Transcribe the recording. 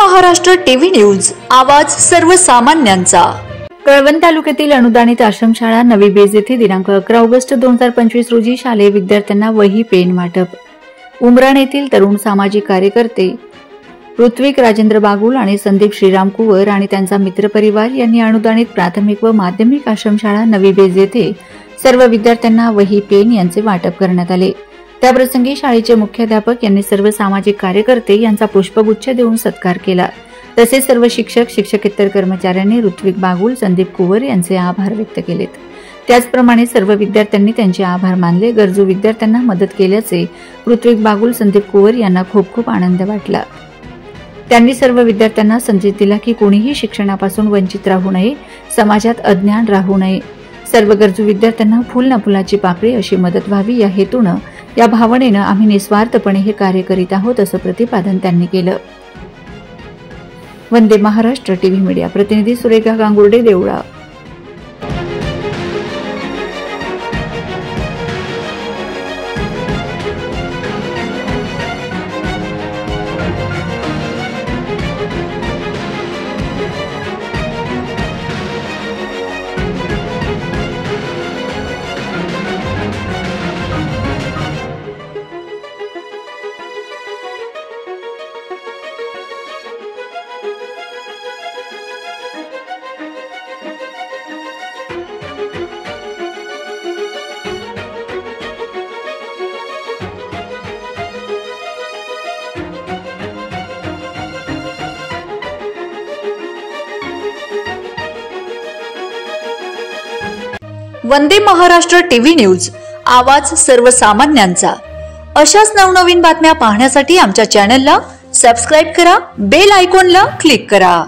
Maharashtra TV news, आवाज सर्वसामान्यांचा। कळवण तालुक्यातील अनुदानित आश्रमशाळा नवी बेज येथे दिनांक 11 ऑगस्ट 2025 रोजी शालेय विद्यार्थ्यांना वही पेन वाटप। उमराण येथील तरुण सामाजिक कार्यकर्ते ऋत्विक राजेंद्र बागुल आणि संदीप श्रीराम कुवर आणि त्यांचा मित्रपरिवार यांनी अनुदानित प्राथमिक व माध्यमिक आश्रमशाळा नवी बेज येथे सर्व विद्यार्थ्यांना वही पेन यांचे वाटप करण्यात आले। त्याप्रसंगी शाळेचे मुख्याध्यापक यांनी सर्व सामाजिक कार्यकर्ते यांचा पुष्पगुच्छ देऊन सत्कार केला। तसेच सर्व शिक्षक शिक्षकेतर कर्मचाऱ्यांनी ऋत्विक बागुल संदीप कुवर यांचे आभार व्यक्त केलेत। त्याचप्रमाणे सर्व विद्यार्थ्यांनी त्यांचे आभार मानले। गरजू विद्यार्थ्यांना मदत केल्याचे ऋत्विक बागुल संदीप कुवर यांना खूप खूप आनंद वाटला। त्यांनी सर्व विद्यार्थ्यांना संदेश दिला की कोणीही शिक्षणापासून वंचित राहू नये, समाजात अज्ञान राहू नये। सर्व गरजू विद्यार्थ्यांना फुल ना फुलाची पाकळी अशी मदत व्हावी या हेतूने या भावनेने आम्ही निस्वार्थपणे हे कार्य करीत आहोत असं प्रतिपादन त्यांनी केलं। वंदे महाराष्ट्र टीव्ही मीडिया प्रतिनिधी सुरेखा गांगुर्डे, देवळा। वंदे महाराष्ट्र टीव्ही न्यूज, आवाज सर्वसामान्यांचा। अशाच नवनवीन बातम्या पाहण्यासाठी आमच्या चॅनलला सबस्क्राइब करा, बेल आयकॉनला क्लिक करा।